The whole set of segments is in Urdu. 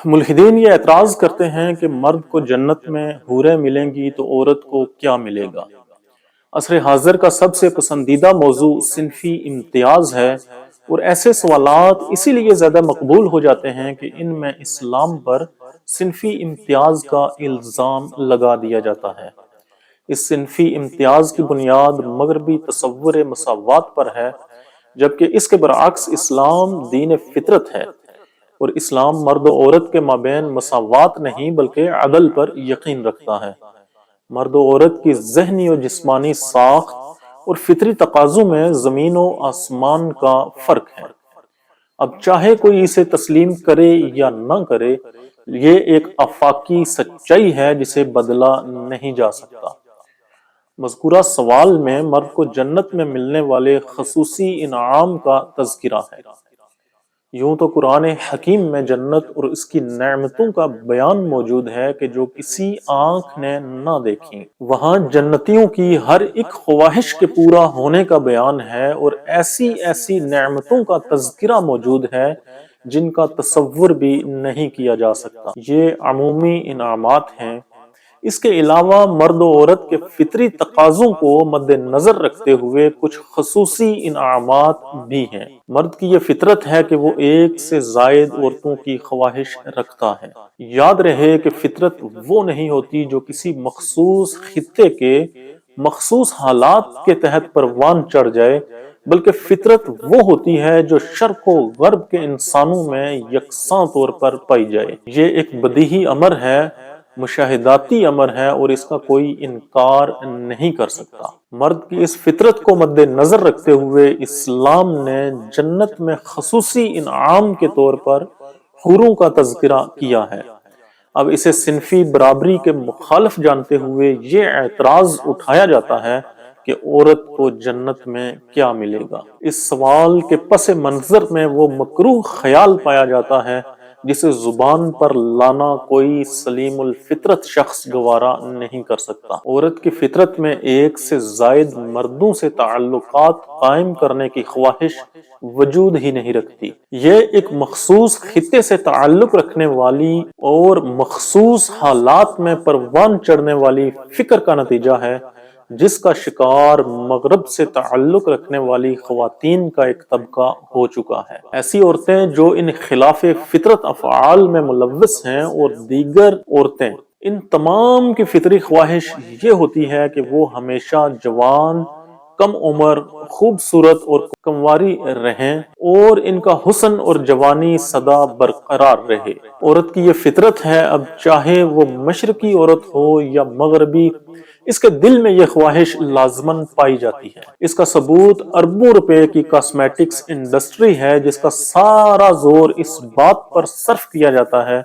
ملحدین یہ اعتراض کرتے ہیں کہ مرد کو جنت میں حوریں ملیں گی تو عورت کو کیا ملے گا۔ عصر حاضر کا سب سے پسندیدہ موضوع صنفی امتیاز ہے، اور ایسے سوالات اسی لیے زیادہ مقبول ہو جاتے ہیں کہ ان میں اسلام پر صنفی امتیاز کا الزام لگا دیا جاتا ہے۔ اس صنفی امتیاز کی بنیاد مغربی تصور مساوات پر ہے، جبکہ اس کے برعکس اسلام دین فطرت ہے، اور اسلام مرد و عورت کے مابین مساوات نہیں بلکہ عدل پر یقین رکھتا ہے۔ مرد و عورت کی ذہنی و جسمانی ساخت اور فطری تقاضوں میں زمین و آسمان کا فرق ہے۔ اب چاہے کوئی اسے تسلیم کرے یا نہ کرے، یہ ایک آفاقی سچائی ہے جسے بدلا نہیں جا سکتا۔ مذکورہ سوال میں مرد کو جنت میں ملنے والے خصوصی انعام کا تذکرہ ہے۔ یوں تو قرآن حکیم میں جنت اور اس کی نعمتوں کا بیان موجود ہے کہ جو کسی آنکھ نے نہ دیکھیں۔ وہاں جنتیوں کی ہر ایک خواہش کے پورا ہونے کا بیان ہے، اور ایسی ایسی نعمتوں کا تذکرہ موجود ہے جن کا تصور بھی نہیں کیا جا سکتا۔ یہ عمومی انعامات ہیں۔ اس کے علاوہ مرد و عورت کے فطری تقاضوں کو مد نظر رکھتے ہوئے کچھ خصوصی انعامات بھی ہیں۔ مرد کی یہ فطرت ہے کہ وہ ایک سے زائد عورتوں کی خواہش رکھتا ہے۔ یاد رہے کہ فطرت وہ نہیں ہوتی جو کسی مخصوص خطے کے مخصوص حالات کے تحت پروان چڑھ جائے، بلکہ فطرت وہ ہوتی ہے جو شرق و غرب کے انسانوں میں یکساں طور پر پائی جائے۔ یہ ایک بدیہی امر ہے، مشاہداتی امر ہے، اور اس کا کوئی انکار نہیں کر سکتا۔ مرد کی اس فطرت کو مد نظر رکھتے ہوئے اسلام نے جنت میں خصوصی انعام کے طور پر حوروں کا تذکرہ کیا ہے۔ اب اسے صنفی برابری کے مخالف جانتے ہوئے یہ اعتراض اٹھایا جاتا ہے کہ عورت کو جنت میں کیا ملے گا۔ اس سوال کے پس منظر میں وہ مکروہ خیال پایا جاتا ہے جسے زبان پر لانا کوئی سلیم الفطرت شخص گوارا نہیں کر سکتا۔ عورت کی فطرت میں ایک سے زائد مردوں سے تعلقات قائم کرنے کی خواہش وجود ہی نہیں رکھتی۔ یہ ایک مخصوص خطے سے تعلق رکھنے والی اور مخصوص حالات میں پروان چڑھنے والی فکر کا نتیجہ ہے، جس کا شکار مغرب سے تعلق رکھنے والی خواتین کا ایک طبقہ ہو چکا ہے۔ ایسی عورتیں جو ان خلاف فطرت افعال میں ملوث ہیں، اور دیگر عورتیں، ان تمام کی فطری خواہش یہ ہوتی ہے کہ وہ ہمیشہ جوان، کم عمر، خوبصورت اور کمواری رہیں، اور ان کا حسن اور جوانی سدا برقرار رہے۔ عورت کی یہ فطرت ہے، اب چاہے وہ مشرقی عورت ہو یا مغربی، اس کے دل میں یہ خواہش لازماً پائی جاتی ہے۔ اس کا ثبوت اربوں روپے کی کاسمیٹکس انڈسٹری ہے، جس کا سارا زور اس بات پر صرف کیا جاتا ہے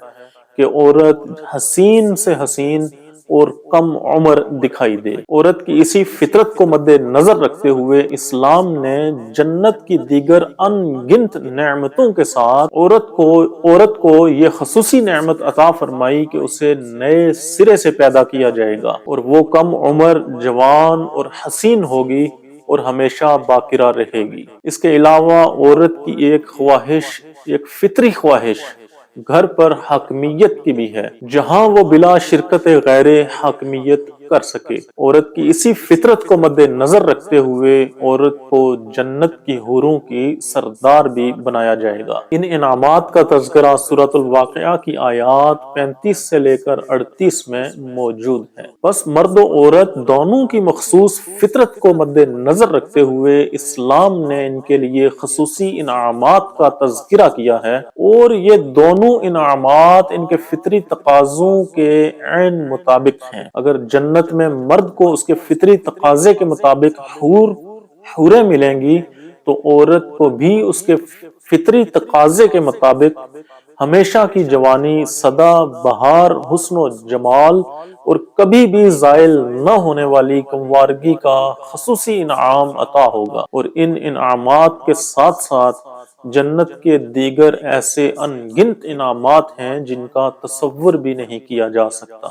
کہ عورت حسین سے حسین اور کم عمر دکھائی دے۔ عورت کی اسی فطرت کو مد نظر رکھتے ہوئے اسلام نے جنت کی دیگر ان گنت نعمتوں کے ساتھ عورت کو یہ خصوصی نعمت عطا فرمائی کہ اسے نئے سرے سے پیدا کیا جائے گا، اور وہ کم عمر، جوان اور حسین ہوگی اور ہمیشہ باقرہ رہے گی۔ اس کے علاوہ عورت کی ایک خواہش، ایک فطری خواہش، گھر پر حاکمیت کی بھی ہے، جہاں وہ بلا شرکت غیر حاکمیت کر سکے۔ عورت کی اسی فطرت کو مد نظر رکھتے ہوئے عورت کو جنت کی حوروں کی سردار بھی بنایا جائے گا۔ ان انعامات کا تذکرہ سورۃ الواقعہ کی آیات 35 سے لے کر 38 میں موجود ہے۔ بس مرد و عورت دونوں کی مخصوص فطرت کو مد نظر رکھتے ہوئے اسلام نے ان کے لیے خصوصی انعامات کا تذکرہ کیا ہے، اور یہ دونوں انعامات ان کے فطری تقاضوں کے عین مطابق ہیں۔ اگر جنت میں مرد کو اس کے فطری تقاضے کے مطابق حوریں ملیں گی، تو عورت کو بھی اس کے فطری تقاضے کے مطابق ہمیشہ کی جوانی، سدا بہار حسن و جمال اور کبھی بھی زائل نہ ہونے والی کموارگی کا خصوصی انعام عطا ہوگا، اور ان انعامات کے ساتھ ساتھ جنت کے دیگر ایسے ان گنت انعامات ہیں جن کا تصور بھی نہیں کیا جا سکتا۔